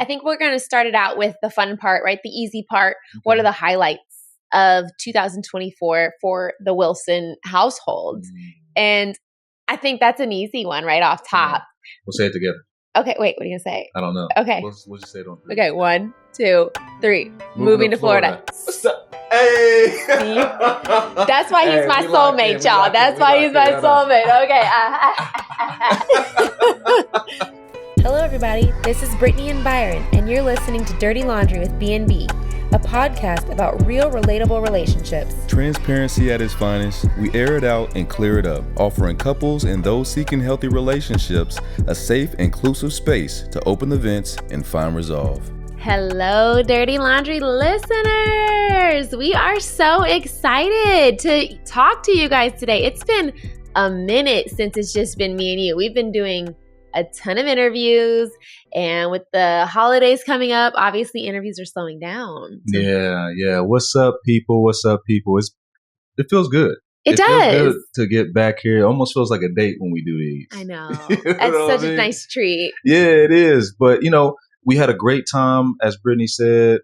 I think we're going to start it out with the fun part, right? The easy part. Okay. What are the highlights of 2024 for the Wilson household? And I think that's an easy one right off top. We'll say it together. Okay, wait, what are you going to say? I don't know. Okay. We'll just say it on 3. Okay, 1, 2, 3. Moving to Florida. What's up? Hey! That's why he's my soulmate, y'all. That's why he's my soulmate. Okay. Hello, everybody. This is Brittney and Byron, and you're listening to Dirty Laundry with B&B, a podcast about real, relatable relationships. Transparency at its finest. We air it out and clear it up, offering couples and those seeking healthy relationships a safe, inclusive space to open the vents and find resolve. Hello, Dirty Laundry listeners. We are so excited to talk to you guys today. It's been a minute since it's just been me and you. We've been doing a ton of interviews, and with the holidays coming up, obviously interviews are slowing down. Yeah. What's up, people? It feels good. It does. Feels good to get back here. It almost feels like a date when we do these. I know. That's such a nice treat. Yeah, it is. But, we had a great time, as Brittney said,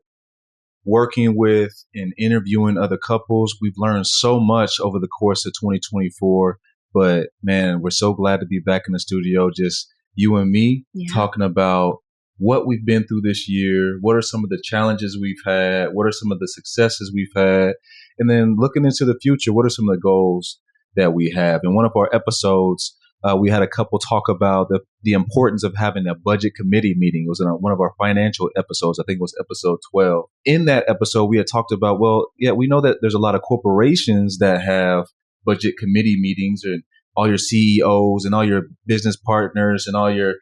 working with and interviewing other couples. We've learned so much over the course of 2024. But, man, we're so glad to be back in the studio, just you and me, talking about what we've been through this year. What are some of the challenges we've had? What are some of the successes we've had? And then looking into the future, what are some of the goals that we have? In one of our episodes, we had a couple talk about the importance of having a budget committee meeting. It was in one of our financial episodes. I think it was episode 12. In that episode, we had talked about, we know that there's a lot of corporations that have budget committee meetings, and all your CEOs and all your business partners and all your,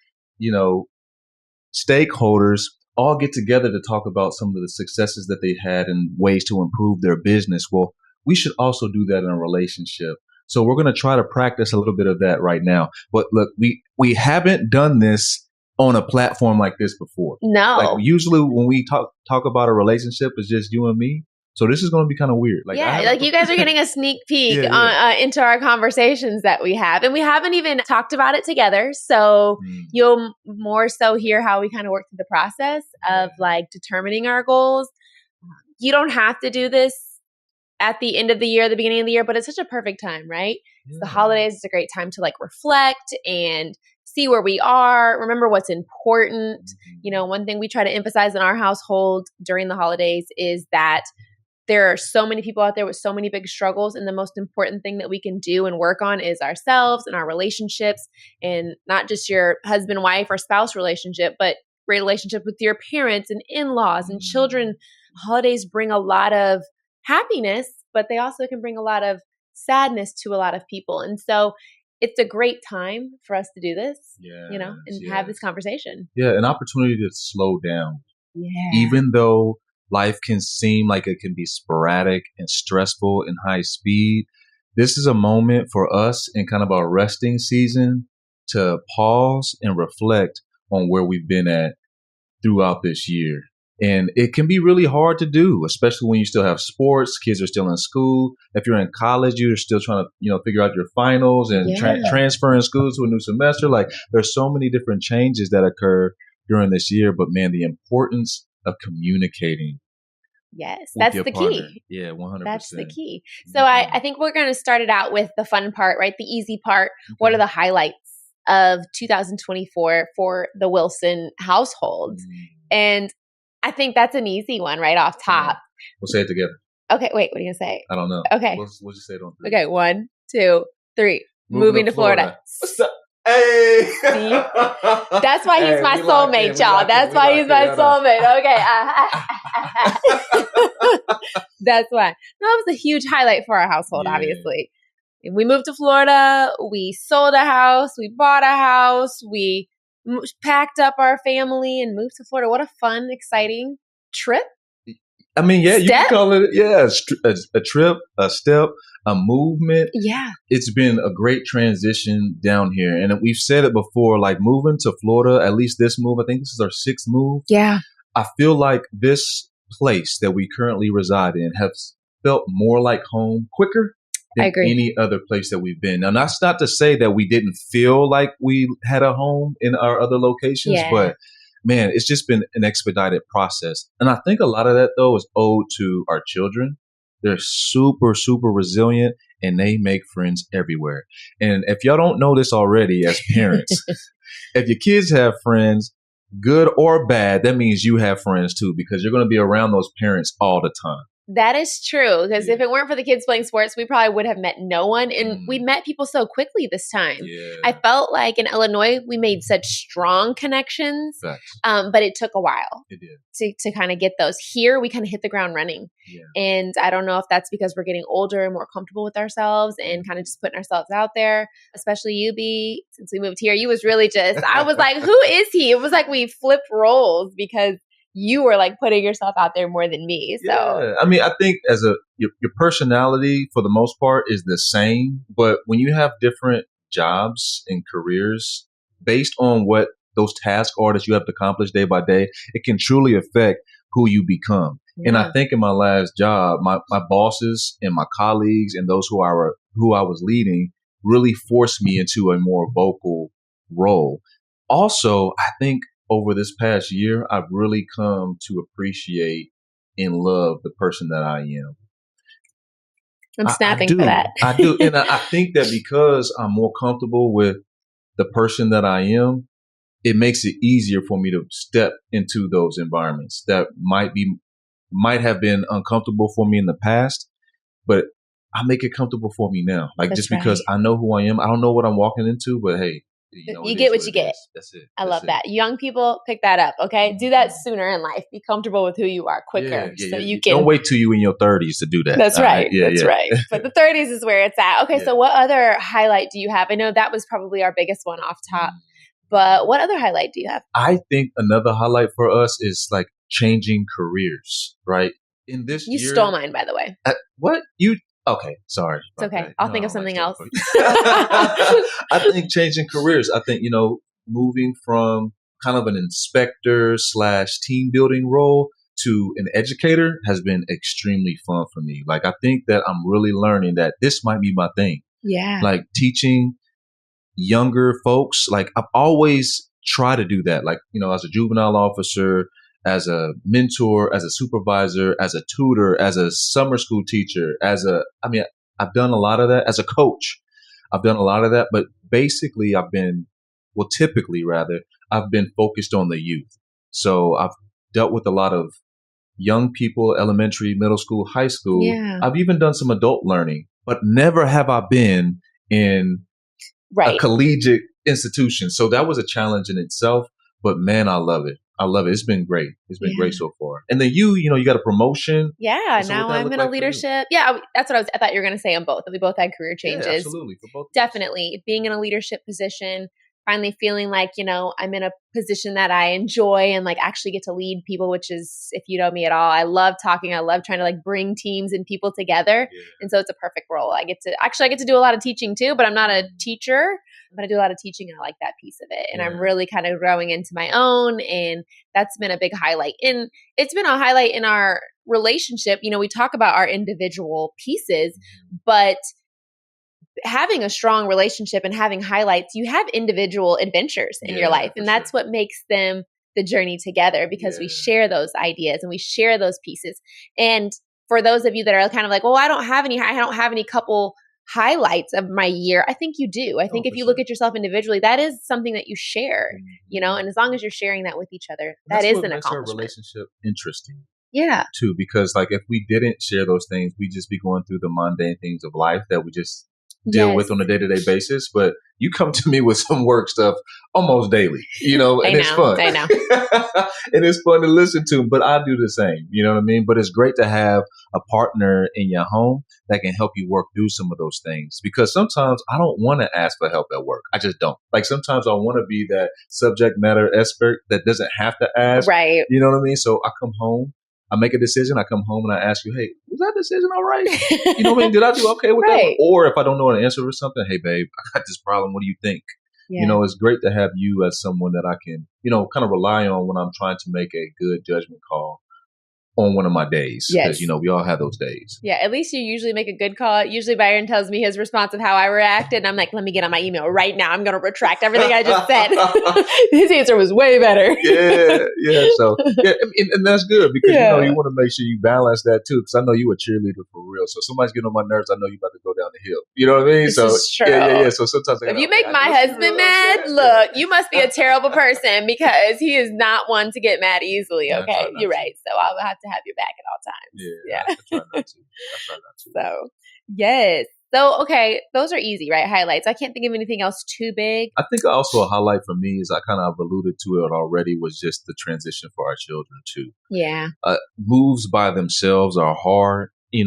stakeholders all get together to talk about some of the successes that they had and ways to improve their business. Well, we should also do that in a relationship. So we're going to try to practice a little bit of that right now. But look, we haven't done this on a platform like this before. No. Like usually when we talk about a relationship, it's just you and me. So this is going to be kind of weird. You guys are getting a sneak peek into our conversations that we have. And we haven't even talked about it together. So you'll more so hear how we kind of work through the process of determining our goals. You don't have to do this at the end of the year, the beginning of the year, but it's such a perfect time, right? Yeah. The holidays is a great time to reflect and see where we are. Remember what's important. One thing we try to emphasize in our household during the holidays is that there are so many people out there with so many big struggles, and the most important thing that we can do and work on is ourselves and our relationships, and not just your husband, wife, or spouse relationship, but relationship with your parents and in-laws and children. Holidays bring a lot of happiness, but they also can bring a lot of sadness to a lot of people. And so it's a great time for us to do this, have this conversation. Yeah, an opportunity to slow down. Yeah. Even though life can seem like it can be sporadic and stressful and high speed, this is a moment for us in kind of our resting season to pause and reflect on where we've been at throughout this year. And it can be really hard to do, especially when you still have sports, kids are still in school. If you're in college, you're still trying to, figure out your finals and transferring schools to a new semester. There's so many different changes that occur during this year. But man, the importance of communicating. Yes, that's the key. Yeah, 100%. That's the key. So I think we're going to start it out with the fun part, right? The easy part. Okay. What are the highlights of 2024 for the Wilson household? And I think that's an easy one right off top. We'll say it together. Okay, wait, what are you going to say? I don't know. Okay. We'll just say it on 3. Okay, 1, 2, 3. Moving to Florida. What's up? Hey! That's why he's my soulmate, y'all. That's why he's my soulmate. Okay. That's why. No, it was a huge highlight for our household, obviously. We moved to Florida. We sold a house. We bought a house. We packed up our family and moved to Florida. What a fun, exciting trip. I mean, you can call it, a trip, a step, a movement. Yeah. It's been a great transition down here. And we've said it before, moving to Florida, at least this move, I think this is our 6th move. Yeah. I feel like this place that we currently reside in has felt more like home quicker than any other place that we've been. Now, that's not to say that we didn't feel like we had a home in our other locations, but man, it's just been an expedited process. And I think a lot of that, though, is owed to our children. They're super, super resilient, and they make friends everywhere. And if y'all don't know this already as parents, if your kids have friends, good or bad, that means you have friends too, because you're going to be around those parents all the time. That is true. Because if it weren't for the kids playing sports, we probably would have met no one. And we met people so quickly this time. Yeah. I felt like in Illinois, we made such strong connections, but it took a while It did. to kind of get those. Here, we kind of hit the ground running. Yeah. And I don't know if that's because we're getting older and more comfortable with ourselves and kind of just putting ourselves out there, especially you, B. Since we moved here, you was really just, I was like, who is he? It was like we flipped roles because you were like putting yourself out there more than me. So, yeah. I mean, I think your personality for the most part is the same, but when you have different jobs and careers based on what those tasks are that you have to accomplish day by day, it can truly affect who you become. Yeah. And I think in my last job, my bosses and my colleagues and those who I was leading really forced me into a more vocal role. Also, I think over this past year, I've really come to appreciate and love the person that I am. I'm snapping for that. I do. And I think that because I'm more comfortable with the person that I am, it makes it easier for me to step into those environments that might have been uncomfortable for me in the past, but I make it comfortable for me now. Like That's just because I know who I am. I don't know what I'm walking into, but hey, you get what you get. That's it. I love that. Young people, pick that up. Okay, do that sooner in life. Be comfortable with who you are quicker, so you can. Don't wait till you in your 30s to do that. That's right. That's right. But the 30s is where it's at. Okay, so what other highlight do you have? I know that was probably our biggest one off top, but what other highlight do you have? I think another highlight for us is like changing careers. Right in this you year, stole mine, by the way. What you? Okay, sorry. It's okay. I'll think of something else. I think changing careers. I think, moving from kind of an inspector / team building role to an educator has been extremely fun for me. Like, I think that I'm really learning that this might be my thing. Yeah. Like teaching younger folks. Like I've always tried to do that. Like, as a juvenile officer, as a mentor, as a supervisor, as a tutor, as a summer school teacher, I've done a lot of that as a coach. I've done a lot of that, but basically typically I've been focused on the youth. So I've dealt with a lot of young people, elementary, middle school, high school. Yeah. I've even done some adult learning, but never have I been in a collegiate institution. So that was a challenge in itself, but man, I love it. It's been great. It's been great so far. And then you got a promotion. Yeah. So now I'm in a leadership. Yeah. That's what I thought you were going to say on both, that we both had career changes. Yeah, absolutely. For both. Definitely. Being in a leadership position, finally feeling like, I'm in a position that I enjoy and like actually get to lead people, which is, if you know me at all, I love talking. I love trying to like bring teams and people together. Yeah. And so it's a perfect role. I get to do a lot of teaching too, but I'm not a teacher, but I do a lot of teaching and I like that piece of it. And I'm really kind of growing into my own. And that's been a big highlight. And it's been a highlight in our relationship. We talk about our individual pieces, but having a strong relationship and having highlights, you have individual adventures in your life. And that's what makes them the journey together, because we share those ideas and we share those pieces. And for those of you that are kind of like, well, I don't have any couple highlights of my year. I think you do. I think if you look at yourself individually, that is something that you share, and as long as you're sharing that with each other, that is an accomplishment. That's our relationship interesting. Yeah. Too, because like if we didn't share those things, we'd just be going through the mundane things of life that we just deal with on a day-to-day basis. But you come to me with some work stuff almost daily, and it's fun. I know. And it's fun to listen to, but I do the same, you know what I mean? But it's great to have a partner in your home that can help you work through some of those things, because sometimes I don't want to ask for help at work. I just don't. Like sometimes I want to be that subject matter expert that doesn't have to ask. Right. You know what I mean? So I come home, I make a decision, I come home and I ask you, hey, was that decision all right? You know what I mean? Did I do okay with that? Or if I don't know an answer or something, hey, babe, I got this problem. What do you think? Yeah. It's great to have you as someone that I can, kind of rely on when I'm trying to make a good judgment call. on one of my days. Yes. Because, we all have those days. Yeah, at least you usually make a good call. Usually Byron tells me his response of how I reacted, and I'm like, let me get on my email right now. I'm going to retract everything I just said. His answer was way better. Yeah. So, and that's good because, you want to make sure you balance that too. Because I know you a cheerleader for real. So if somebody's getting on my nerves, I know you about to go down the hill. You know what I mean? This is true. Yeah. So sometimes if you make my husband mad, look, you must be a terrible person because he is not one to get mad easily. Okay, you're right. So I'll have to have your back at all times. Yeah. I try not to. So, yes. So, okay, those are easy, right? Highlights. I can't think of anything else too big. I think also a highlight for me is I kind of alluded to it already was just the transition for our children too. Yeah. Moves by themselves are hard. We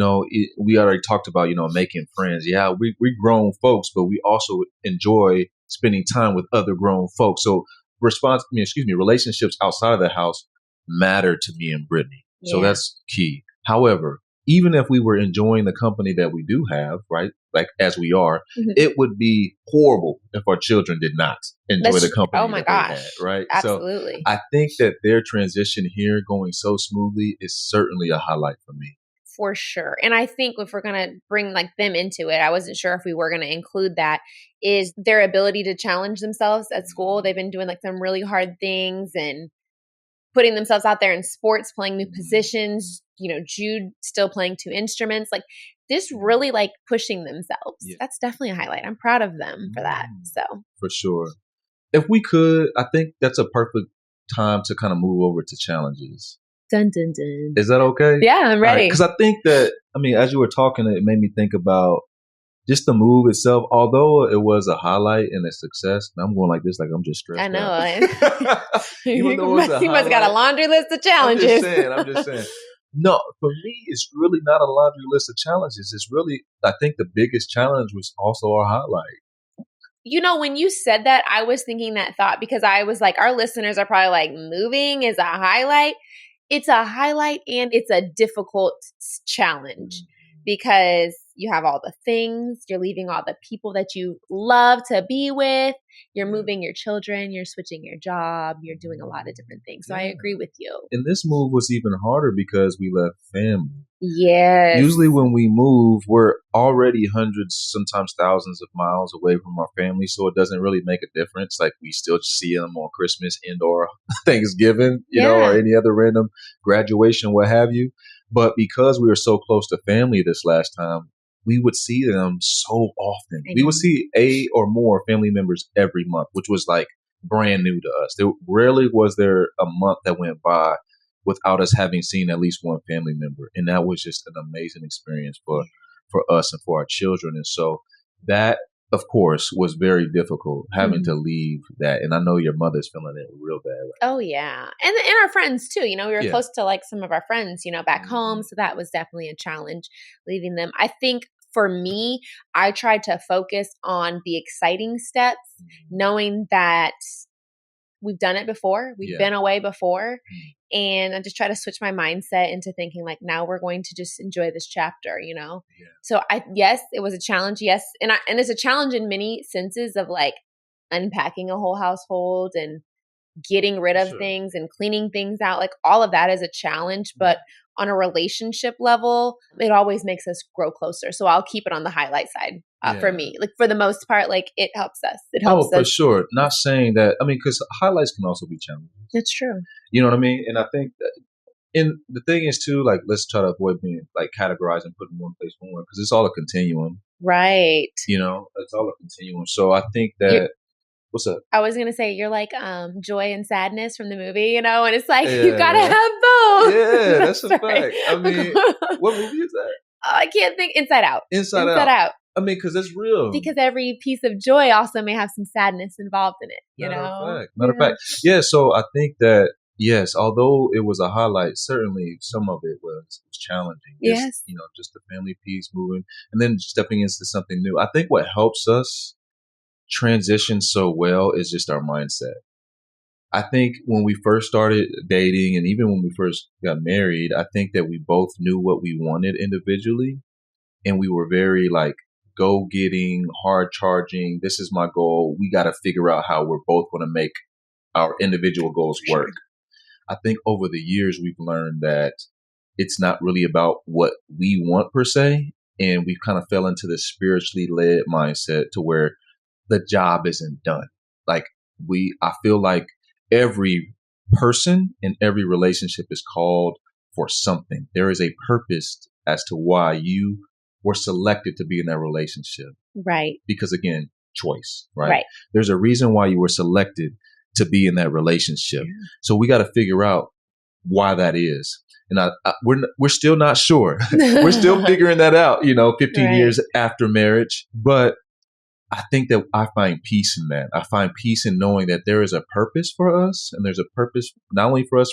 already talked about, making friends. Yeah, we grown folks, but we also enjoy spending time with other grown folks. So relationships outside of the house matter to me and Brittney. Yeah. So that's key. However, even if we were enjoying the company that we do have, right, like as we are, it would be horrible if our children did not enjoy the company they had, right? Absolutely. So I think that their transition here going so smoothly is certainly a highlight for me. For sure. And I think if we're going to bring them into it, I wasn't sure if we were going to include that, is their ability to challenge themselves at school. They've been doing some really hard things and putting themselves out there in sports, playing new positions, Jude still playing 2 instruments, this really pushing themselves. Yeah. That's definitely a highlight. I'm proud of them for that. So for sure. If we could, I think that's a perfect time to kind of move over to challenges. Dun, dun, dun. Is that okay? Yeah, I'm ready. Because I think that, as you were talking, it made me think about just the move itself. Although it was a highlight and a success, I'm going like this, like I'm just stressed. I know. Out. He must have got a laundry list of challenges. I'm just saying. No, for me, it's really not a laundry list of challenges. It's really, I think the biggest challenge was also our highlight. When you said that, I was thinking that thought because I was like, our listeners are probably like, moving is a highlight. It's a highlight and it's a difficult challenge because you have all the things, you're leaving all the people that you love to be with, you're moving your children, you're switching your job, you're doing a lot of different things. So I agree with you. And this move was even harder because we left family. Yes. Usually when we move, we're already hundreds, sometimes thousands of miles away from our family. So it doesn't really make a difference. We still see them on Christmas and or Thanksgiving, or any other random graduation, what have you. But because we were so close to family this last time, we would see them so often. We would see 8 or more family members every month, which was brand new to us. There rarely was there a month that went by without us having seen at least one family member. And that was just an amazing experience for us and for our children. And so that, of course, was very difficult having to leave that. And I know your mother's feeling it real bad. Right? Oh, yeah. And our friends, too. We were close to some of our friends, back home. So that was definitely a challenge leaving them. I think for me, I tried to focus on the exciting steps, knowing that we've done it before. We've been away before. And I just try to switch my mindset into thinking now we're going to just enjoy this chapter, Yeah. So yes, it was a challenge. Yes. And it's a challenge in many senses of unpacking a whole household and getting rid of things and cleaning things out. All of that is a challenge, but on a relationship level, it always makes us grow closer. So I'll keep it on the highlight side for me. For the most part, it helps us. It helps us. For sure. Not saying that, because highlights can also be challenging. It's true. You know what I mean? And I think that, and the thing is too, let's try to avoid being categorized and put in one place for one, because it's all a continuum. Right. It's all a continuum. So I think that, what's up? I was going to say, you're joy and sadness from the movie, and it's you got to have both. Yeah, that's a fact. What movie is that? I can't think. Inside Out. Inside Out. Because it's real. Because every piece of joy also may have some sadness involved in it, Matter of fact. Yeah, so I think that, yes, although it was a highlight, certainly some of it was challenging. Yes. Just the family piece moving and then stepping into something new. I think what helps us transition so well is just our mindset. I think when we first started dating and even when we first got married, I think that we both knew what we wanted individually. And we were very go-getting, hard-charging. This is my goal. We got to figure out how we're both going to make our individual goals work. I think over the years, we've learned that it's not really about what we want per se. And we've kind of fell into this spiritually led mindset to where the job isn't done. Like I feel like every person in every relationship is called for something. There is a purpose as to why you were selected to be in that relationship. Right. Because again, choice, right? There's a reason why you were selected to be in that relationship. Yeah. So we got to figure out why that is. And we're still not sure. We're still figuring that out, 15 years after marriage. But I think that I find peace in that. I find peace in knowing that there is a purpose for us, and there's a purpose not only for us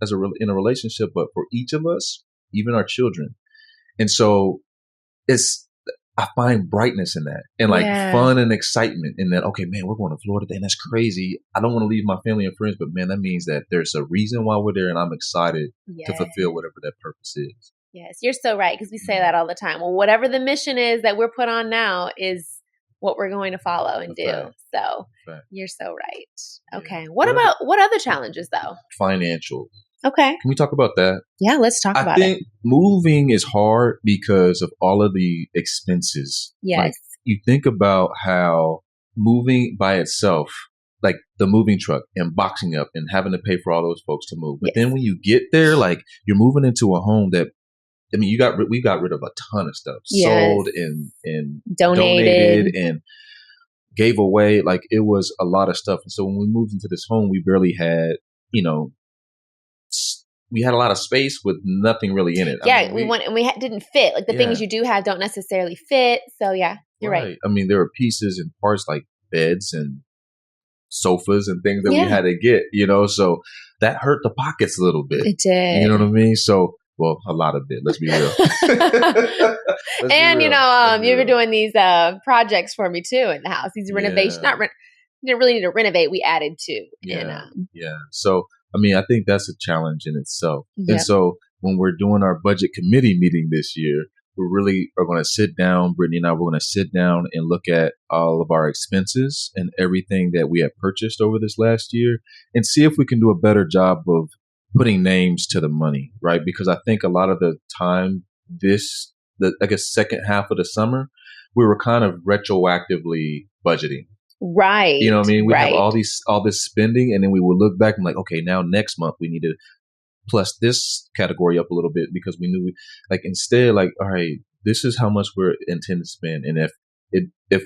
in a relationship, but for each of us, even our children. And so I find brightness in that, and like fun and excitement in that. Okay, man, we're going to Florida, and that's crazy. I don't want to leave my family and friends, but man, that means that there's a reason why we're there, and I'm excited to fulfill whatever that purpose is. Yes, you're so right, because we say that all the time. Well, whatever the mission is that we're put on now is what we're going to follow and do. So you're so right. Okay. Yeah. What other challenges though? Financial. Okay. Can we talk about that? Yeah, let's talk about it. I think moving is hard because of all of the expenses. Yes. Like, you think about how moving by itself, like the moving truck and boxing up and having to pay for all those folks to move. But then when you get there, like you're moving into a home that, I mean, we got rid of a ton of stuff, sold and donated and gave away. Like it was a lot of stuff. And so when we moved into this home, we barely had, we had a lot of space with nothing really in it. Yeah, we didn't fit. Like the things you do have don't necessarily fit. So yeah, you're right. I mean, there were pieces and parts like beds and sofas and things that we had to get, so that hurt the pockets a little bit. It did. You know what I mean? So, well, a lot of it. Let's be real. And you were doing these projects for me too in the house. These renovations, didn't really need to renovate. We added to. Yeah. So, I mean, I think that's a challenge in itself. Yep. And so when we're doing our budget committee meeting this year, we really are going to sit down, Brittney and I, we're going to sit down and look at all of our expenses and everything that we have purchased over this last year and see if we can do a better job of putting names to the money, right? Because I think a lot of the time second half of the summer, we were kind of retroactively budgeting. Right. You know what I mean? We have all this spending, and then we would look back and like, okay, now next month we need to plus this category up a little bit because we knew instead, like, all right, this is how much we're intending to spend. And if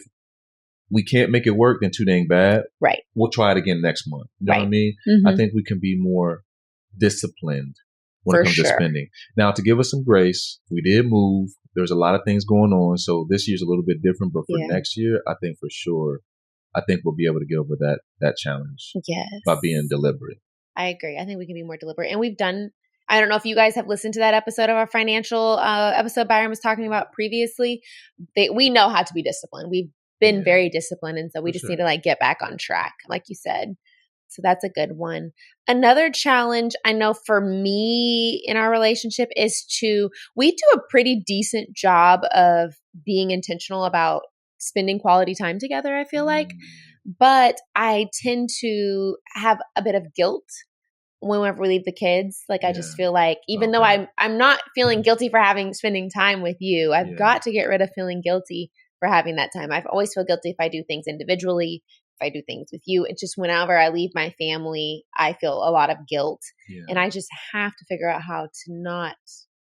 we can't make it work, then too dang bad. Right. We'll try it again next month. You know what I mean? Mm-hmm. I think we can be more disciplined when it comes to spending. Now, to give us some grace, we did move. There's a lot of things going on. So this year's a little bit different, but for next year, I think for sure, we'll be able to get over that challenge by being deliberate. I agree. I think we can be more deliberate. And we've done, I don't know if you guys have listened to that episode of our financial episode Byron was talking about previously. We know how to be disciplined. We've been very disciplined. And so we just need to get back on track, like you said. So that's a good one. Another challenge I know for me in our relationship is we do a pretty decent job of being intentional about spending quality time together, I feel like. But I tend to have a bit of guilt whenever we leave the kids. Like, I just feel like, even though I'm not feeling guilty for spending time with you, I've got to get rid of feeling guilty for having that time. I've always feel guilty if I do things individually, if I do things with you. It's just whenever I leave my family, I feel a lot of guilt. And I just have to figure out how to not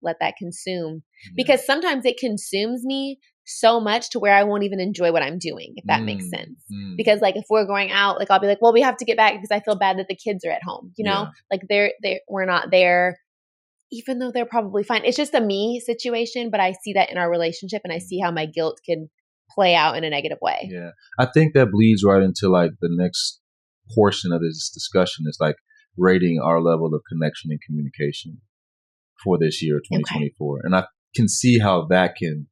let that consume, because sometimes it consumes me so much to where I won't even enjoy what I'm doing, if that makes sense. Because if we're going out, I'll be like, well, we have to get back because I feel bad that the kids are at home, we're not there, even though they're probably fine. It's just a me situation, but I see that in our relationship and I see how my guilt can play out in a negative way. Yeah. I think that bleeds right into the next portion of this discussion is rating our level of connection and communication for this year, 2024. And I can see how that can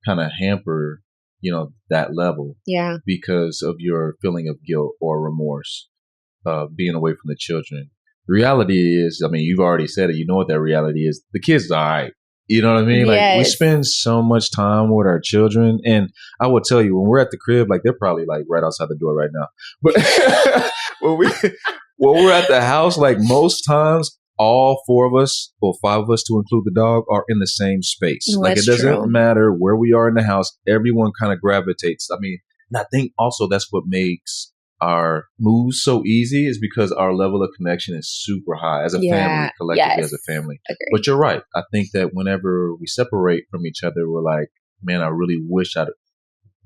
kind of hamper, that level. Yeah. Because of your feeling of guilt or remorse, being away from the children. The reality is, you've already said it. You know what that reality is. The kids are all right. You know what I mean? Yes. We spend so much time with our children. And I will tell you, when we're at the crib, they're probably right outside the door right now. But when we're at the house, most times, all 4 of us, or 5 of us to include the dog, are in the same space. Like it doesn't matter where we are in the house. Everyone kind of gravitates. I mean, and I think also that's what makes our moves so easy, is because our level of connection is super high as a family, collectively as a family. Agreed. But you're right. I think that whenever we separate from each other, we're like, man, I really wish I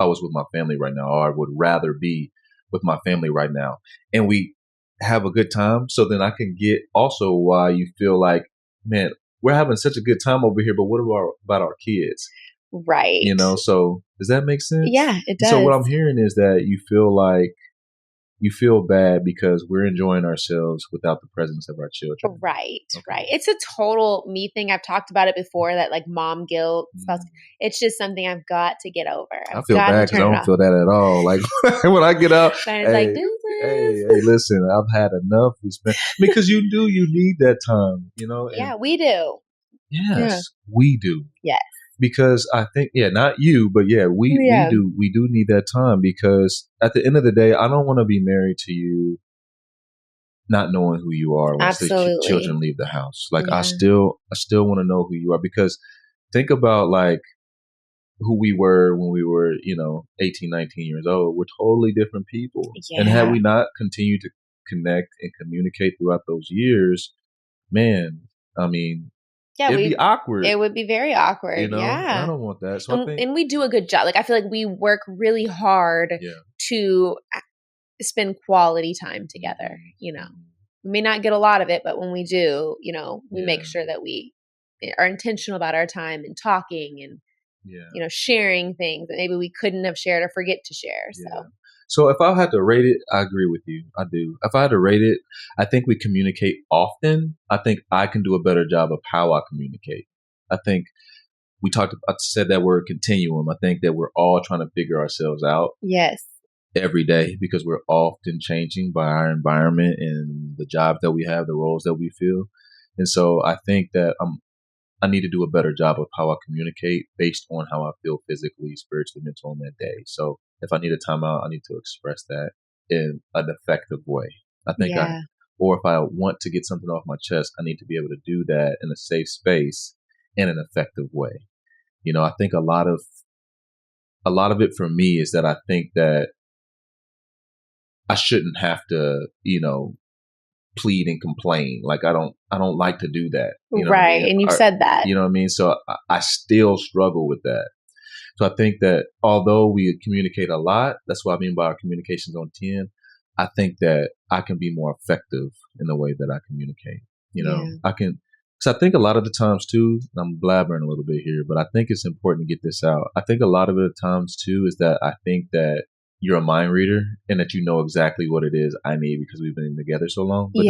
was with my family right now, or I would rather be with my family right now. And we have a good time. So then I can get also why you feel like, man, we're having such a good time over here, but what about our kids? Right. You know, so does that make sense? Yeah, it does. So what I'm hearing is that you feel like you feel bad because we're enjoying ourselves without the presence of our children. Right, right. It's a total me thing. I've talked about it before, that like mom guilt. It's just something I've got to get over. I feel bad because I don't feel that at all. Like when I get out, hey, listen, I've had enough. Because you need that time, you know? And yeah, we do. Yes, we do. Yes. Because I think, not you, but we do need that time, because at the end of the day, I don't want to be married to you not knowing who you are once the children leave the house. Like I still want to know who you are, because think about like who we were when we were, 18, 19 years old. We're totally different people. Yeah. And had we not continued to connect and communicate throughout those years, man, I mean, it'd be awkward. It would be very awkward. Yeah. I don't want that. So and we do a good job. Like I feel like we work really hard to spend quality time together. We may not get a lot of it, but when we do, we make sure that we are intentional about our time and talking and sharing things that maybe we couldn't have shared or forget to share. So if I had to rate it, I agree with you. I do. If I had to rate it, I think we communicate often. I think I can do a better job of how I communicate. I think I said that word continuum. I think that we're all trying to figure ourselves out. Yes. Every day, because we're often changing by our environment and the job that we have, the roles that we feel. And so I think that I need to do a better job of how I communicate based on how I feel physically, spiritually, mentally on that day. So if I need a timeout, I need to express that in an effective way. I think or if I want to get something off my chest, I need to be able to do that in a safe space in an effective way. I think a lot of it for me is that I think that I shouldn't have to, plead and complain. Like I don't like to do that. Right. And you've said that. You know what I mean? So I still struggle with that. So I think that although we communicate a lot, that's what I mean by our communications on 10. I think that I can be more effective in the way that I communicate. I can, because I think a lot of the times too, I'm blabbering a little bit here, but I think it's important to get this out. I think a lot of the times too is that I think that you're a mind reader and that you know exactly what it is I need because we've been together so long. But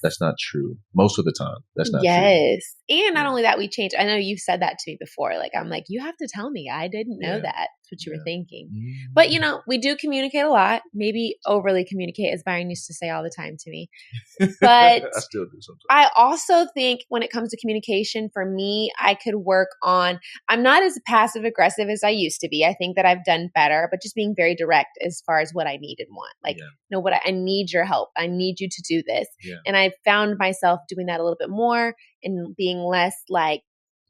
that's not true. Most of the time, that's not true. Yes. And not only that, we change. I know you've said that to me before. Like, I'm like, you have to tell me. I didn't know that. That's what you were thinking. Mm-hmm. But, we do communicate a lot. Maybe overly communicate, as Byron used to say all the time to me. But I still do sometimes. I also think when it comes to communication, for me, I could work on, I'm not as passive aggressive as I used to be. I think that I've done better, but just being very direct as far as what I need and want. Like, what I need your help. I need you to do this. Yeah. And I found myself doing that a little bit more and being less like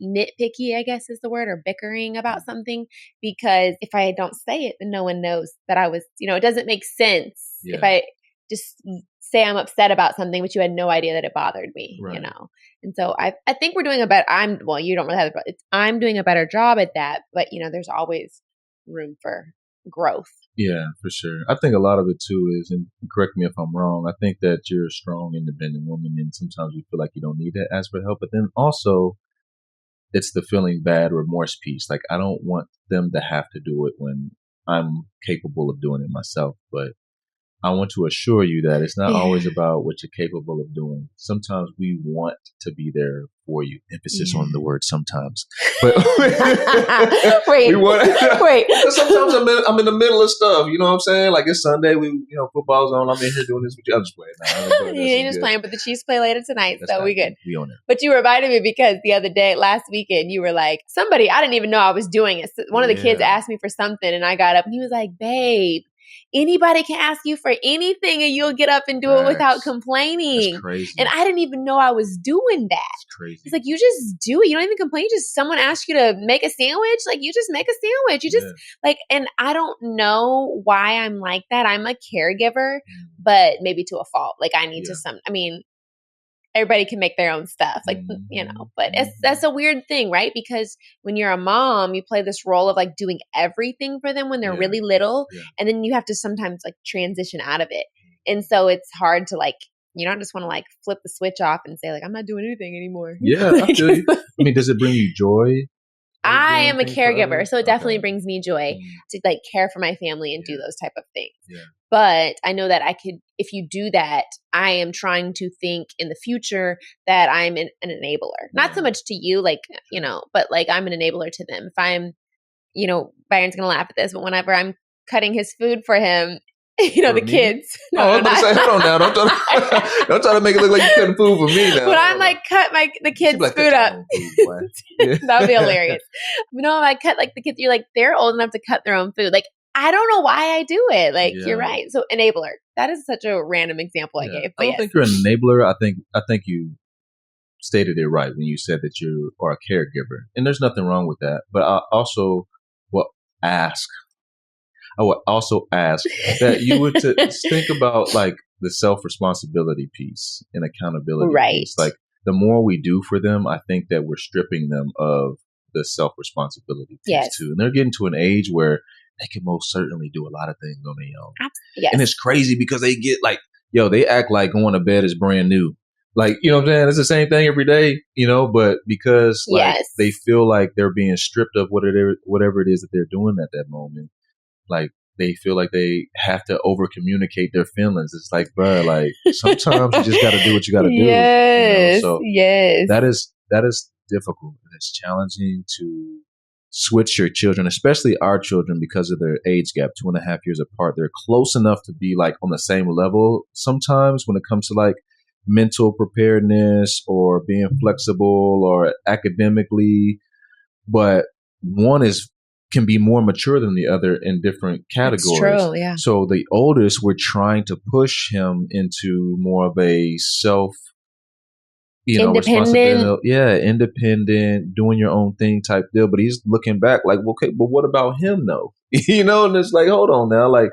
nitpicky, I guess is the word, or bickering about something, because if I don't say it, then no one knows that I was, it doesn't make sense if I just say I'm upset about something, but you had no idea that it bothered me, And so I think we're doing you don't really have I'm doing a better job at that, but there's always room for growth. Yeah, for sure. I think a lot of it too is, and correct me if I'm wrong, I think that you're a strong, independent woman, and sometimes you feel like you don't need to ask for help. But then also, it's the feeling bad remorse piece. Like, I don't want them to have to do it when I'm capable of doing it myself. But I want to assure you that it's not always about what you're capable of doing. Sometimes we want to be there for you. Emphasis on the word sometimes. But wait. Sometimes I'm in the middle of stuff. You know what I'm saying? Like, it's Sunday. Football's on. I'm in here doing this with you. I'm just playing. You ain't just playing, but the Chiefs play later tonight, so we good. We on it. But you reminded me because the other day, last weekend, you were like, I didn't even know I was doing it. So one of the kids asked me for something, and I got up, and he was like, babe, anybody can ask you for anything and you'll get up and do it without complaining. That's crazy. And I didn't even know I was doing that. It's crazy. It's like, you just do it. You don't even complain. Just someone asks you to make a sandwich. Like, you just make a sandwich. You just like, and I don't know why I'm like that. I'm a caregiver, but maybe to a fault. Like, I need to everybody can make their own stuff, like, you know, but that's a weird thing, right? Because when you're a mom, you play this role of like doing everything for them when they're really little. And then you have to sometimes like transition out of it. And so it's hard to like, you don't just want to like flip the switch off and say like, I'm not doing anything anymore. Yeah, I feel you. I mean, does it bring you joy? I am a caregiver, so it definitely brings me joy to like care for my family and do those type of things. Yeah. But I know that I could, if you do that, I am trying to think in the future that I'm an enabler. Not so much to you, like, you know, but like I'm an enabler to them. If I'm, you know, Byron's going to laugh at this, but whenever I'm cutting his food for him, you know, the kids. No, I was about to say, hold on now. Don't try to make it look like you're cutting food for me now. When I'm like, cut the kids' like, food up. That would be hilarious. You know, if I cut like the kids, you're like, they're old enough to cut their own food. Like, I don't know why I do it. Like, you're right. So enabler. That is such a random example I gave. But I don't think you're an enabler. I think you stated it right when you said that you are a caregiver. And there's nothing wrong with that. But I also would ask that you would to think about like the self-responsibility piece and accountability piece. Like, the more we do for them, I think that we're stripping them of the self-responsibility piece too. And they're getting to an age where they can most certainly do a lot of things on their own. Yes. And it's crazy because they get like, they act like going to bed is brand new. Like, you know what I'm saying? It's the same thing every day, you know, but because like they feel like they're being stripped of whatever it is that they're doing at that moment, like they feel like they have to over communicate their feelings. It's like, bro, like sometimes you just got to do what you got to do. Yes. You know? So that is difficult. It's challenging to switch your children, especially our children, because of their age gap, 2.5 years apart. They're close enough to be like on the same level sometimes when it comes to like mental preparedness or being flexible or academically, but one can be more mature than the other in different categories. That's true, yeah. So the oldest, we're trying to push him into more of a responsibility. Yeah, independent, doing your own thing type deal. But he's looking back like, okay, but what about him though? You know, and it's like, hold on now, like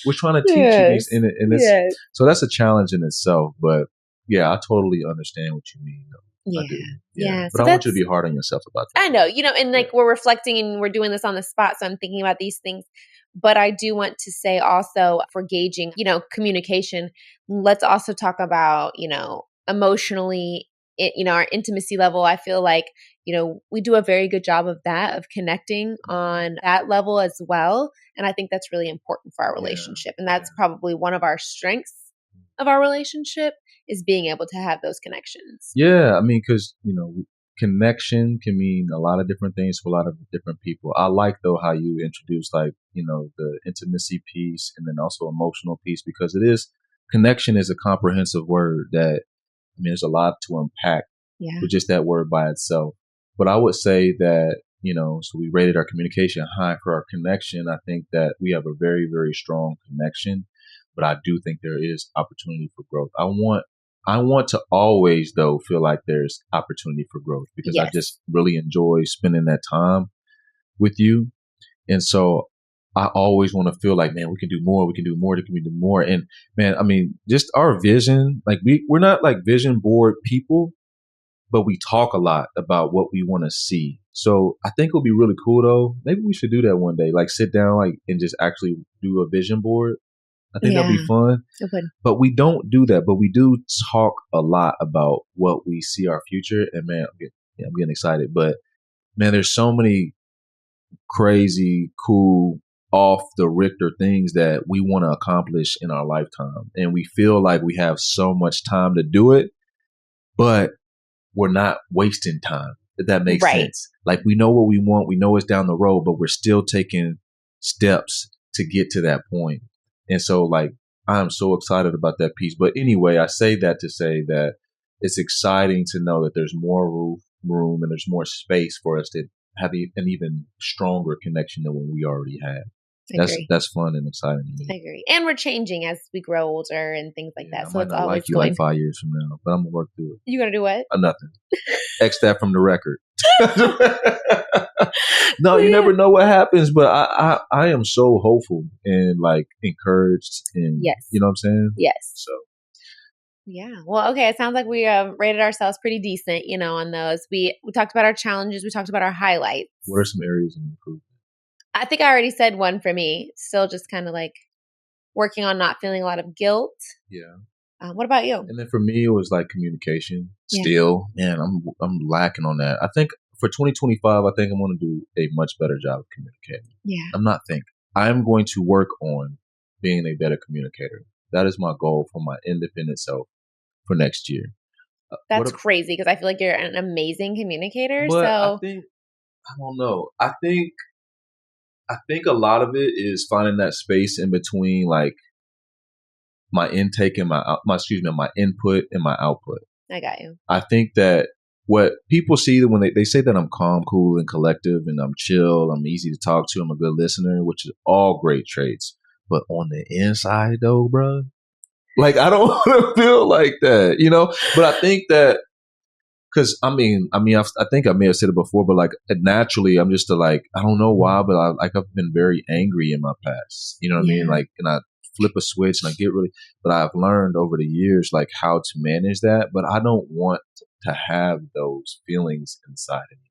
we're trying to teach you these, and it's so that's a challenge in itself. But yeah, I totally understand what you mean. Yeah. I do. Yeah. But So I want you to be hard on yourself about that. I know, you know, and like we're reflecting and we're doing this on the spot. So I'm thinking about these things. But I do want to say also for gauging, you know, communication, let's also talk about, you know, emotionally, our intimacy level. I feel like, you know, we do a very good job of that, of connecting on that level as well. And I think that's really important for our relationship. And that's probably one of our strengths of our relationship, is being able to have those connections. Yeah. I mean, because, you know, connection can mean a lot of different things for a lot of different people. I like, though, how you introduced, like, you know, the intimacy piece and then also emotional piece, because connection is a comprehensive word that, I mean, there's a lot to unpack with just that word by itself. But I would say that, you know, so we rated our communication high for our connection. I think that we have a very, very strong connection, but I do think there is opportunity for growth. I want to always, though, feel like there's opportunity for growth, because I just really enjoy spending that time with you. And so I always want to feel like, man, we can do more. We can do more. We can do more. And man, I mean, just our vision, like we're not like vision board people, but we talk a lot about what we want to see. So I think it'll be really cool, though. Maybe we should do that one day, like sit down, like, and just actually do a vision board. I think that'll be fun. Okay. But we don't do that. But we do talk a lot about what we see our future. And man, I'm getting excited. But man, there's so many crazy, cool, off the Richter things that we want to accomplish in our lifetime. And we feel like we have so much time to do it, but we're not wasting time, if that makes sense. Like, we know what we want. We know it's down the road, but we're still taking steps to get to that point. And so, like, I'm so excited about that piece. But anyway, I say that to say that it's exciting to know that there's more room and there's more space for us to have an even stronger connection than what we already had. That's fun and exciting to me. I agree. And we're changing as we grow older and things like that. So it's always like you like 5 years from now, but I'm going to work through it. You going to do what? Nothing. X that from the record. No, you never know what happens, but I am so hopeful and like encouraged, and yes. You know what I'm saying? Yes. So. Yeah. Well, okay. It sounds like we rated ourselves pretty decent, on those. We talked about our challenges. We talked about our highlights. What are some areas of improvement? I think I already said one for me. Still just kind of like working on not feeling a lot of guilt. Yeah. What about you? And then for me, it was like communication. Still, man, I'm lacking on that. I think for 2025, I think I'm going to do a much better job of communicating. Yeah. I'm going to work on being a better communicator. That is my goal for my independent self for next year. That's crazy because I feel like you're an amazing communicator. But so I don't know. I think a lot of it is finding that space in between, like my intake and my input and my output. I got you. I think that what people see when they say that I'm calm, cool, and collective, and I'm chill, I'm easy to talk to, I'm a good listener, which is all great traits. But on the inside, though, bro, like I don't want to feel like that, But I think that because I think I may have said it before, but like naturally, I'm just I don't know why, but I've been very angry in my past. You know what I mean? Like, and I flip a switch and I get really, but I've learned over the years like how to manage that. But I don't want to have those feelings inside of me.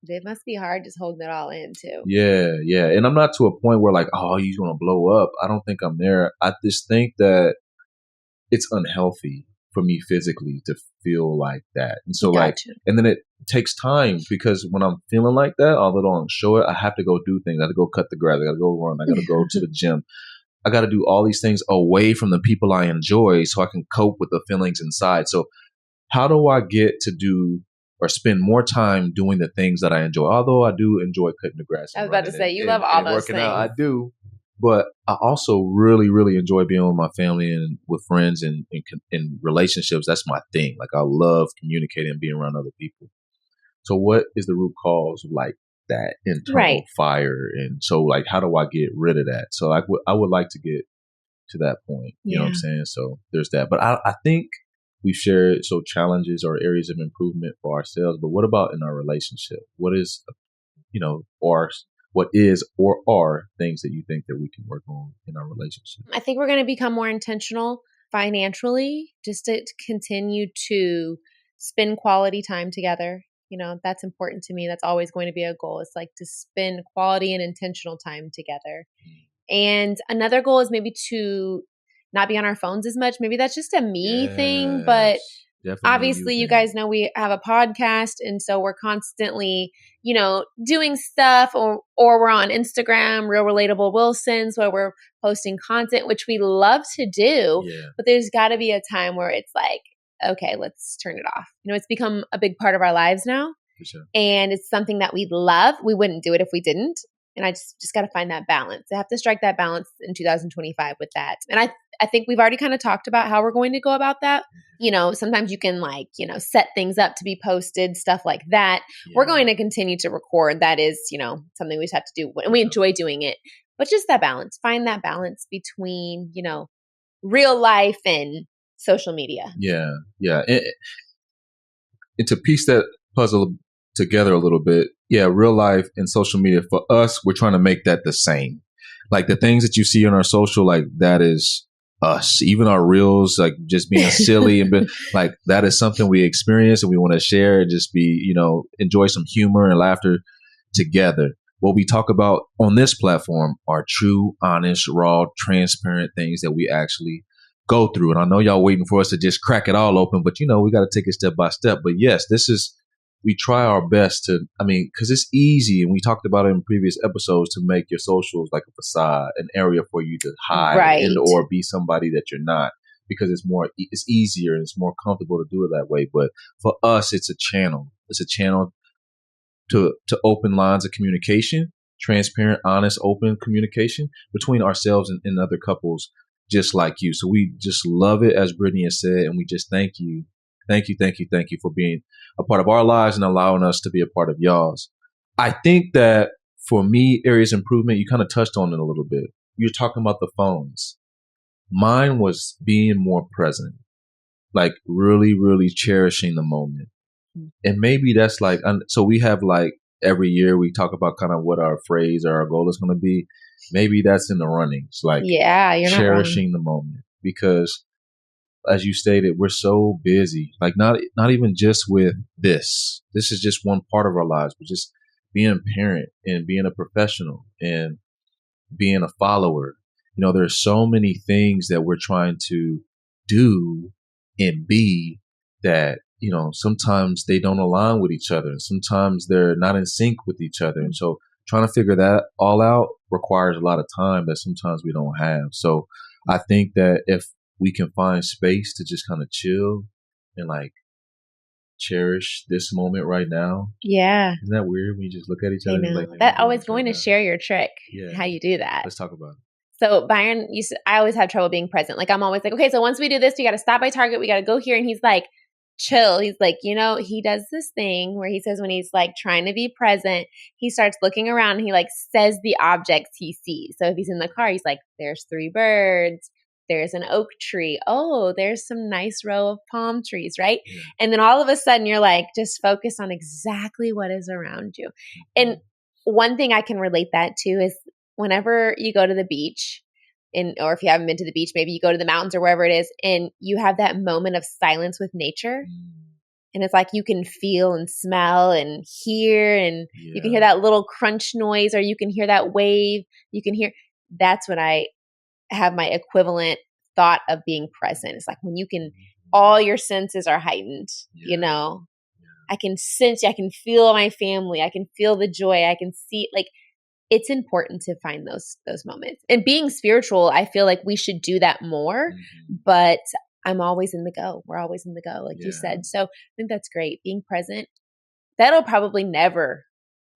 It must be hard just holding it all in too. Yeah. And I'm not to a point where like, oh, you're going to blow up. I don't think I'm there. I just think that it's unhealthy for me physically to feel like that. And so and then it takes time because when I'm feeling like that, although I don't show it, I have to go do things. I have to go cut the grass. I got to go run. I got to go to the gym. I got to do all these things away from the people I enjoy so I can cope with the feelings inside. So how do I get to do or spend more time doing the things that I enjoy? Although I do enjoy cutting the grass. I was about to say, you love all those things. Out, I do. But I also really, really enjoy being with my family and with friends and in relationships. That's my thing. Like I love communicating and being around other people. So what is the root cause of like that internal fire? And so like, how do I get rid of that? So I would like to get to that point. You know what I'm saying? So there's that. But I think we've shared challenges or areas of improvement for ourselves. But what about in our relationship? What is, what is or are things that you think that we can work on in our relationship? I think we're going to become more intentional financially, just to continue to spend quality time together. That's important to me. That's always going to be a goal. It's like to spend quality and intentional time together. And another goal is maybe to not be on our phones as much. Maybe that's just a me thing, but obviously you guys know we have a podcast. And so we're constantly, doing stuff or we're on Instagram, Real Relatable Wilsons, where we're posting content, which we love to do, but there's got to be a time where it's like, okay, let's turn it off. It's become a big part of our lives now. For sure. And it's something that we love. We wouldn't do it if we didn't. And I just got to find that balance. I have to strike that balance in 2025 with that. And I think we've already kind of talked about how we're going to go about that. Sometimes you can set things up to be posted, stuff like that. Yeah. We're going to continue to record. That is, something we just have to do. And we enjoy doing it. But just that balance, find that balance between, real life and social media. Yeah. And to piece that puzzle together a little bit, real life and social media, for us, we're trying to make that the same. Like the things that you see on our social, like that is us. Even our reels, like just being silly and like that is something we experience and we want to share and just be, enjoy some humor and laughter together. What we talk about on this platform are true, honest, raw, transparent things that we actually go through. And I know y'all waiting for us to just crack it all open, but we got to take it step by step. But yes, we try our best to, because it's easy, and we talked about it in previous episodes, to make your socials like a facade, an area for you to hide and or be somebody that you're not, because it's easier and it's more comfortable to do it that way. But for us, it's a channel. It's a channel to open lines of communication, transparent, honest, open communication between ourselves and other couples just like you. So we just love it, as Brittney has said, and we just thank you. Thank you for being a part of our lives and allowing us to be a part of y'all's. I think that for me, areas of improvement, you kind of touched on it a little bit. You're talking about the phones. Mine was being more present, like really, really cherishing the moment. And maybe that's like, so we have like every year we talk about kind of what our phrase or our goal is going to be. Maybe that's in the runnings, like you're cherishing the moment, because as you stated, we're so busy, like not even just with this is just one part of our lives, but just being a parent and being a professional and being a follower. You know, there's so many things that we're trying to do and be that, you know, sometimes they don't align with each other and sometimes they're not in sync with each other. And so trying to figure that all out requires a lot of time that sometimes we don't have. So I think that if we can find space to just kind of chill and like cherish this moment right now. Yeah. Isn't that weird when you just look at each other? And like, that I was going to share your trick, how you do that. Let's talk about it. So Byron, I always have trouble being present. Like I'm always like, okay, so once we do this, we got to stop by Target. We got to go here. And he's like, chill. He's like, you know, he does this thing where he says when he's like trying to be present, he starts looking around and he like says the objects he sees. So if he's in the car, he's like, there's 3 birds. There's an oak tree. Oh, there's some nice row of palm trees, right? Yeah. And then all of a sudden you're like, just focus on exactly what is around you. And one thing I can relate that to is whenever you go to the beach, or if you haven't been to the beach, maybe you go to the mountains or wherever it is, and you have that moment of silence with nature. And it's like you can feel and smell and hear, and you can hear that little crunch noise, or you can hear that wave. You can hear, that's when I have my equivalent thought of being present. It's like when you can, all your senses are heightened, you know, I can sense, I can feel my family. I can feel the joy. I can see, like, it's important to find those moments. And being spiritual, I feel like we should do that more, but I'm always in the go. We're always in the go, like you said. So I think that's great. Being present, that'll probably never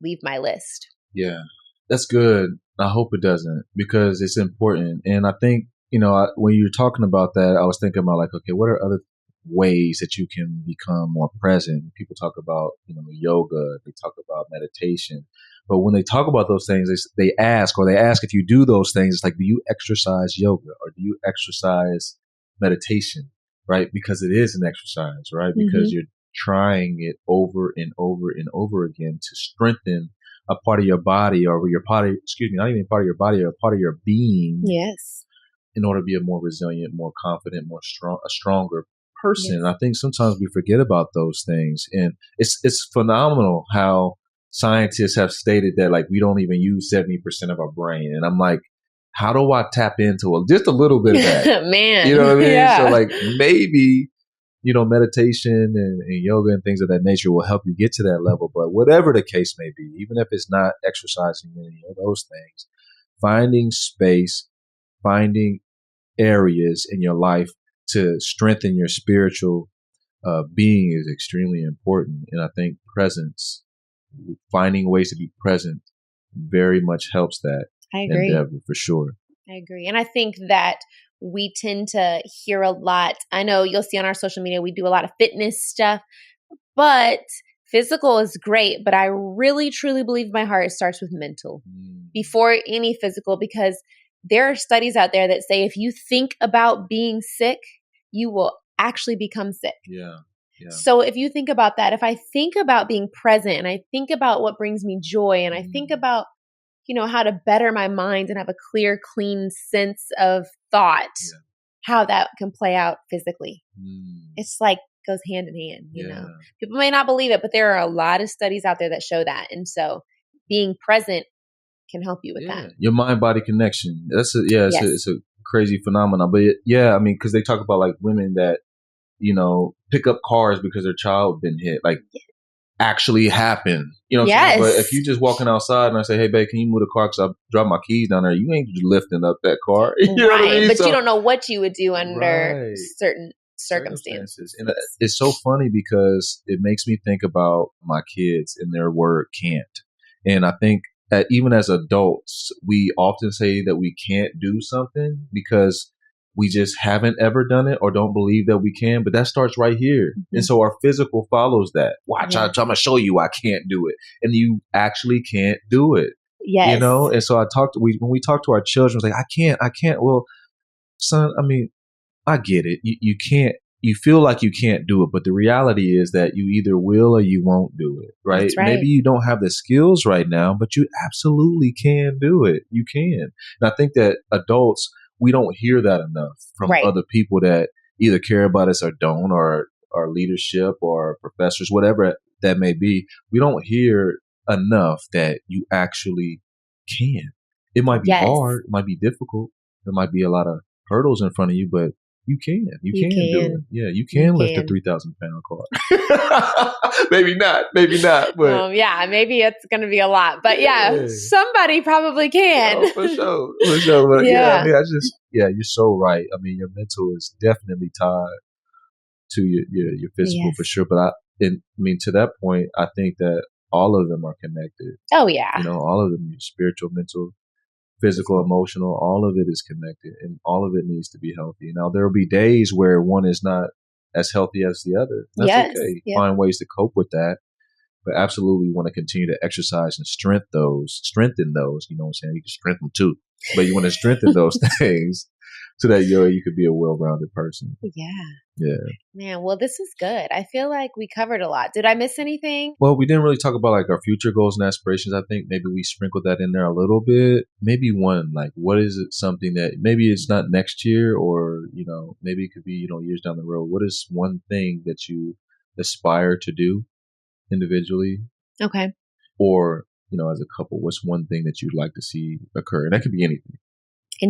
leave my list. Yeah, that's good. I hope it doesn't, because it's important. And I think, you know, when you're talking about that, I was thinking about like, okay, what are other ways that you can become more present? People talk about, you know, yoga, they talk about meditation. But when they talk about those things, they ask if you do those things, it's like, do you exercise yoga or do you exercise meditation, right? Because it is an exercise, right? Because you're trying it over and over and over again to strengthen a part of your body, or your body, not even part of your body, or a part of your being. Yes. In order to be a more resilient, more confident, a stronger person. Yes. I think sometimes we forget about those things. And it's phenomenal how scientists have stated that, like, we don't even use 70% of our brain. And I'm like, how do I tap into just a little bit of that? Man. You know what I mean? Yeah. So like maybe, you know, meditation and yoga and things of that nature will help you get to that level. But whatever the case may be, even if it's not exercising any of those things, finding space, finding areas in your life to strengthen your spiritual being is extremely important. And I think presence, finding ways to be present, very much helps that endeavor, for sure. I agree. And I think that we tend to hear a lot. I know you'll see on our social media, we do a lot of fitness stuff, but physical is great. But I really, truly believe in my heart, it starts with mental before any physical, because there are studies out there that say if you think about being sick, you will actually become sick. Yeah. Yeah. So if you think about that, if I think about being present and I think about what brings me joy, and I think about, you know, how to better my mind and have a clear, clean sense of thought, how that can play out physically. It's like goes hand in hand, you know. People may not believe it, but there are a lot of studies out there that show that. And so being present can help you with that. Your mind-body connection. It's a crazy phenomenon. But I mean, because they talk about like women that, you know, pick up cars because their child been hit, like actually happen. You know what I'm saying? But if you just walking outside and I say, hey, babe, can you move the car because I dropped my keys down there? You ain't lifting up that car. You know what I mean? But you don't know what you would do under certain circumstances. And it's so funny because it makes me think about my kids and their word can't. And I think that even as adults, we often say that we can't do something because we just haven't ever done it or don't believe that we can. But that starts right here. And so our physical follows that. Watch, I'm going to show you I can't do it. And you actually can't do it. Yes. And so when we talk to our children, it's like, I can't. Well, son, I mean, I get it. You can't, you feel like you can't do it, but the reality is that you either will or you won't do it, right? That's right. Maybe you don't have the skills right now, but you absolutely can do it. You can. And I think that adults, we don't hear that enough from other people that either care about us or don't, or our leadership or professors, whatever that may be. We don't hear enough that you actually can. It might be hard. It might be difficult. There might be a lot of hurdles in front of you, but you can. You can do it. Yeah, you can lift a 3,000-pound car. Maybe not. But maybe it's going to be a lot. But somebody probably can. Oh, for sure. But I mean, you're so right. I mean, your mental is definitely tied to your physical for sure. But to that point, I think that all of them are connected. Oh yeah. All of them, your spiritual, mental, physical, emotional, all of it is connected, and all of it needs to be healthy. Now, there will be days where one is not as healthy as the other. That's okay. Yeah. Find ways to cope with that. But absolutely want to continue to exercise and strengthen those. You know what I'm saying? You can strengthen them too, but you want to strengthen those things so that you could be a well-rounded person. Yeah. Man, well, this is good. I feel like we covered a lot. Did I miss anything? Well, we didn't really talk about like our future goals and aspirations. I think maybe we sprinkled that in there a little bit. Maybe one, like, what is it, something that maybe it's not next year, or, maybe it could be, years down the road. What is one thing that you aspire to do individually? Okay. Or, as a couple, what's one thing that you'd like to see occur? And that could be anything.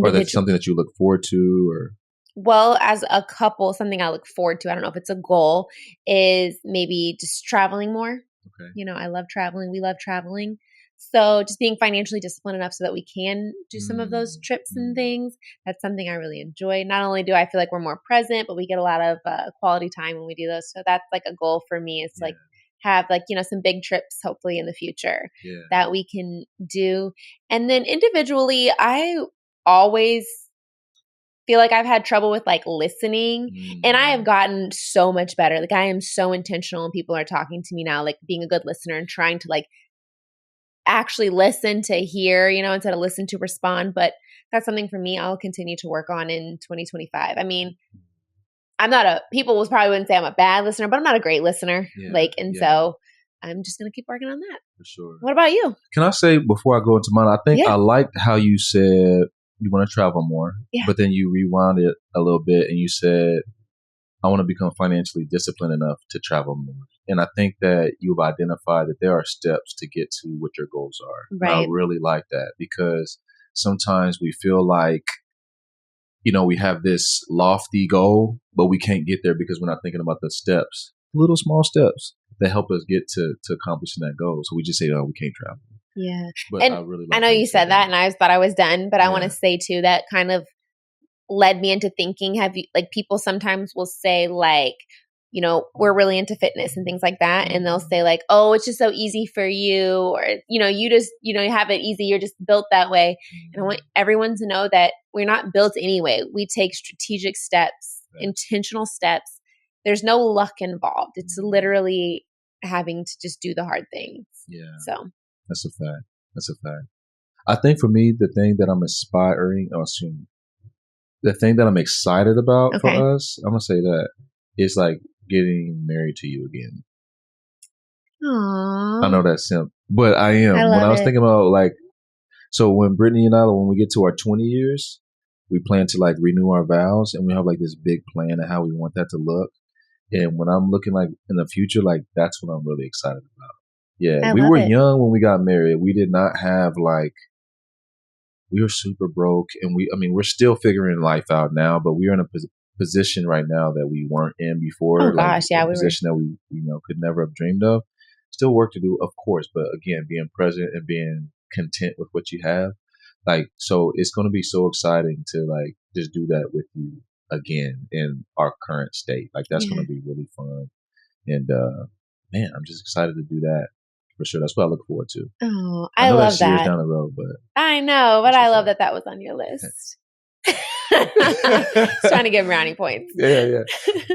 Or that's something that you look forward to, or... Well, as a couple, something I look forward to, I don't know if it's a goal, is maybe just traveling more. Okay. I love traveling. We love traveling. So just being financially disciplined enough so that we can do some of those trips and things. That's something I really enjoy. Not only do I feel like we're more present, but we get a lot of quality time when we do those. So that's like a goal for me, is to like have like, some big trips hopefully in the future that we can do. And then individually, I always feel like I've had trouble with like listening, and I have gotten so much better. Like I am so intentional, and people are talking to me now, like being a good listener and trying to like actually listen to hear, instead of listen to respond. But that's something for me I'll continue to work on in 2025. I mean, people will probably wouldn't say I'm a bad listener, but I'm not a great listener. So I'm just going to keep working on that. For sure. What about you? Can I say, before I go into mine, I think I liked how you said you want to travel more, but then you rewound it a little bit and you said, I want to become financially disciplined enough to travel more. And I think that you've identified that there are steps to get to what your goals are. Right. And I really like that, because sometimes we feel like, we have this lofty goal, but we can't get there because we're not thinking about the steps, little small steps that help us get to accomplishing that goal. So we just say, we can't travel. Yeah. But and I know you said that, and I thought I was done, but I want to say too, that kind of led me into thinking, people sometimes will say like, we're really into fitness and things like that. And they'll say like, oh, it's just so easy for you, or, you just, you have it easy. You're just built that way. And I want everyone to know that we're not built anyway. We take strategic steps, intentional steps. There's no luck involved. It's literally having to just do the hard things. Yeah. So. That's a fact. I think for me, the thing that I'm the thing that I'm excited about for us, I'm going to say that, is like getting married to you again. Aww. I know that's simple, but I am. When I was thinking about so when Brittney and I, when we get to our 20 years, we plan to like renew our vows, and we have like this big plan of how we want that to look. And when I'm looking like in the future, like that's what I'm really excited about. Yeah, we were young when we got married. We did not have we were super broke, and we're still figuring life out now, but we're in a position right now that we weren't in before. Oh gosh, a position that we could never have dreamed of. Still work to do, of course, but again, being present and being content with what you have. So it's going to be so exciting to just do that with you again in our current state. That's going to be really fun, and man, I'm just excited to do that. For sure. That's what I look forward to. Oh, I love that's that. Years down the road, but I know, but I love that was on your list. Just trying to get brownie points. Yeah.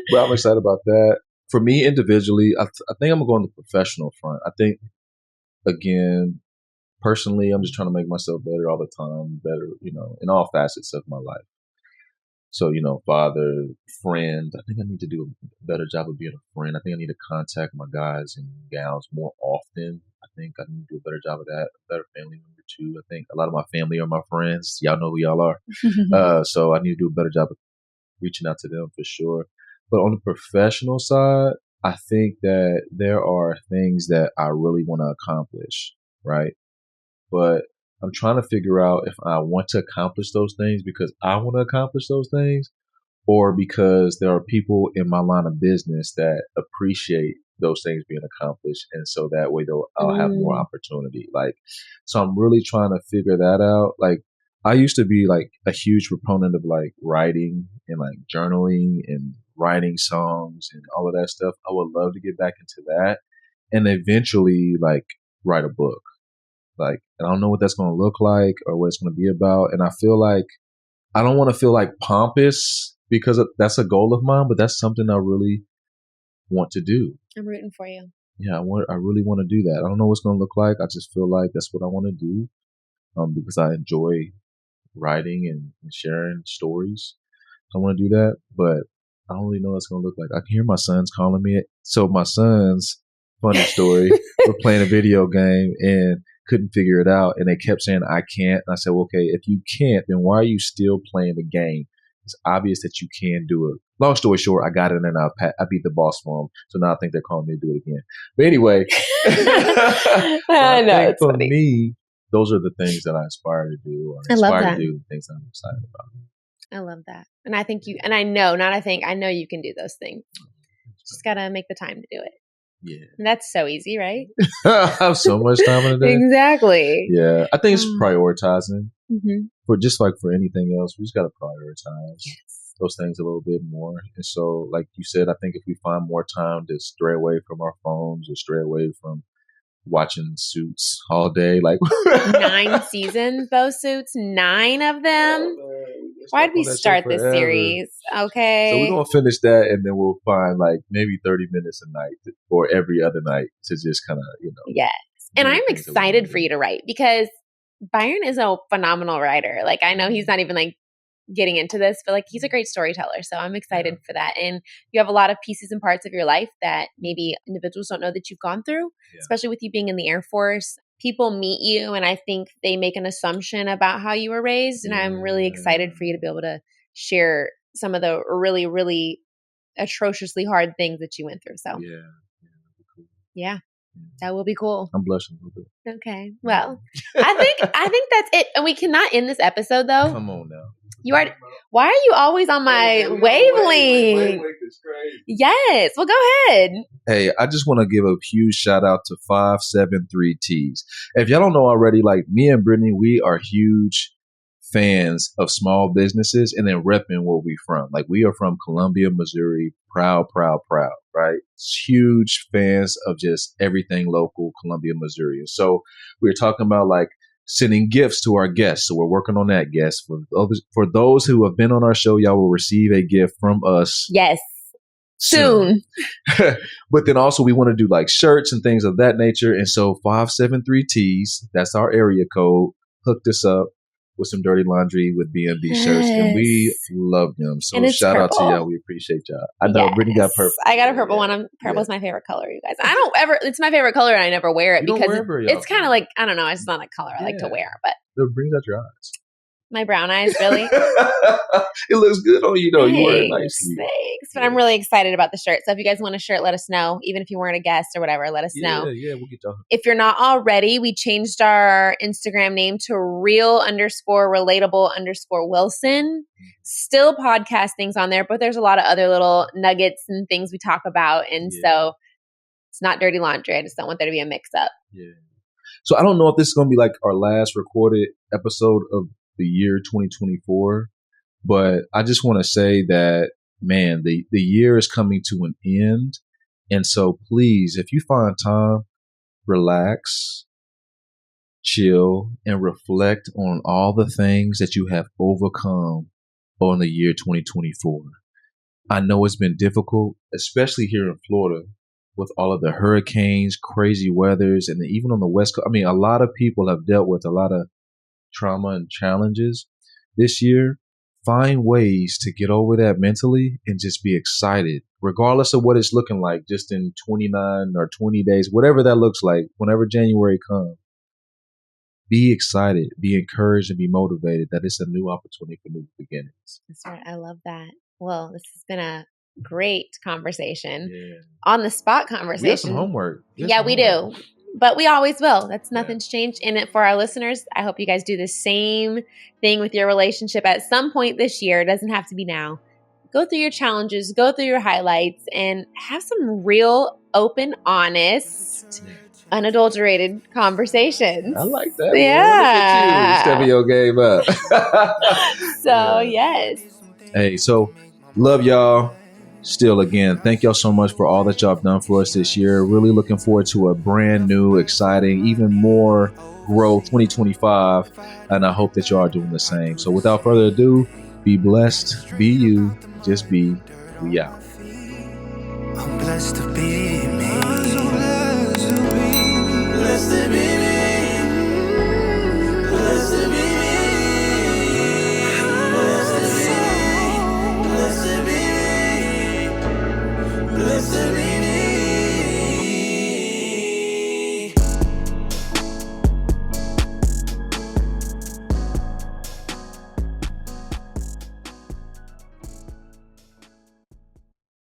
But I'm excited about that. For me individually, I think I'm going to go on the professional front. I think, again, personally, I'm just trying to make myself better all the time, better, in all facets of my life. So, father, friend, I think I need to do a better job of being a friend. I think I need to contact my guys and gals more often. I think I need to do a better job of that. A better family member too. I think a lot of my family are my friends. Y'all know who y'all are. So I need to do a better job of reaching out to them for sure. But on the professional side, I think that there are things that I really want to accomplish, right? But I'm trying to figure out if I want to accomplish those things because I want to accomplish those things, or because there are people in my line of business that appreciate those things being accomplished. And so that way I'll have more opportunity. So I'm really trying to figure that out. I used to be a huge proponent of writing and journaling and writing songs and all of that stuff. I would love to get back into that and eventually write a book. I don't know what that's going to look like or what it's going to be about. And I feel like I don't want to feel pompous because that's a goal of mine, but that's something I really want to do. I'm rooting for you. Yeah, I really want to do that. I don't know what it's going to look like. I just feel like that's what I want to do because I enjoy writing and sharing stories. I want to do that, but I don't really know what it's going to look like. I can hear my sons calling me. So my sons, funny story, we're playing a video game and couldn't figure it out, and they kept saying I can't. And I said, well, okay, if you can't, then why are you still playing the game? It's obvious that you can do it. Long story short, I got it and I beat the boss for them. So now I think they're calling me to do it again. But anyway, I know it's for funny. me, those are the things that I aspire to do, or inspire to do, the things that I'm excited about. I love that, and I think I know you can do those things. Just gotta make the time to do it. Yeah. And that's so easy, right? I have so much time in a day. Exactly. Yeah. I think it's prioritizing. Mm-hmm. For just for anything else, we just got to prioritize those things a little bit more. And so, like you said, I think if we find more time to stray away from our phones or stray away from watching Suits all day, 9 seasons, those Suits, 9 of them. Why'd we start this series? Okay. So we're going to finish that, and then we'll find maybe 30 minutes a night or every other night to just kind of, Yes. And I'm excited for you to write because Byron is a phenomenal writer. I know he's not even getting into this, but he's a great storyteller. So I'm excited for that. And you have a lot of pieces and parts of your life that maybe individuals don't know that you've gone through, especially with you being in the Air Force. People meet you and I think they make an assumption about how you were raised. And I'm really excited for you to be able to share some of the really, really atrociously hard things that you went through. So yeah, that will be cool. I'm blushing a little bit. Okay. Well, I think that's it. And we cannot end this episode though. Come on now. Why are you always on my wavelength? Yes. Well, go ahead. Hey, I just want to give a huge shout out to 573Ts. If y'all don't know already, me and Brittney, we are huge fans of small businesses and then repping where we from. We are from Columbia, Missouri. Proud, right? Huge fans of just everything local, Columbia, Missouri. So we're talking about sending gifts to our guests. So we're working on that, guests. For those who have been on our show, y'all will receive a gift from us. Yes. Soon. But then also we want to do shirts and things of that nature. And so 573Ts, that's our area code, hooked us up with some dirty laundry with B&B shirts, and we love them. So shout out to y'all. We appreciate y'all. I know Brittney got purple. I got a purple one. Purple's my favorite color, you guys. It's my favorite color and I never wear it because it's kind of I don't know, it's not a color I like to wear, but it brings out your eyes. My brown eyes, really? It looks good on you, though. You wear it nicely. Thanks. But I'm really excited about the shirt. So if you guys want a shirt, let us know. Even if you weren't a guest or whatever, let us know. Yeah, we'll get y'all. If you're not already, we changed our Instagram name to real_relatable_Wilson. Still podcast things on there, but there's a lot of other little nuggets and things we talk about. And so it's not dirty laundry. I just don't want there to be a mix up. Yeah. So I don't know if this is going to be our last recorded episode of the year 2024, but I just want to say that, man, the year is coming to an end. And so please, if you find time, relax, chill, and reflect on all the things that you have overcome on the year 2024. I know it's been difficult, especially here in Florida, with all of the hurricanes, crazy weathers, and even on the West Coast. I mean, a lot of people have dealt with a lot of trauma and challenges this year. Find ways to get over that mentally and just be excited, regardless of what it's looking like just in 29 or 20 days, whatever that looks like, whenever January comes. Be excited, be encouraged, and be motivated that it's a new opportunity for new beginnings. That's right. I love that. Well, this has been a great conversation. On the spot conversation. We have some homework. We do. But we always will. That's nothing's changed in it for our listeners. I hope you guys do the same thing with your relationship at some point this year. It doesn't have to be now. Go through your challenges, go through your highlights, and have some real, open, honest, unadulterated conversations. I like that. Yeah. Look at you. Stepping your game up. Yes. Hey, so love y'all. Still, again, thank y'all so much for all that y'all have done for us this year. Really looking forward to a brand new, exciting, even more growth 2025. And I hope that y'all are doing the same. So without further ado, be blessed, be you, just be, we out. I'm blessed to be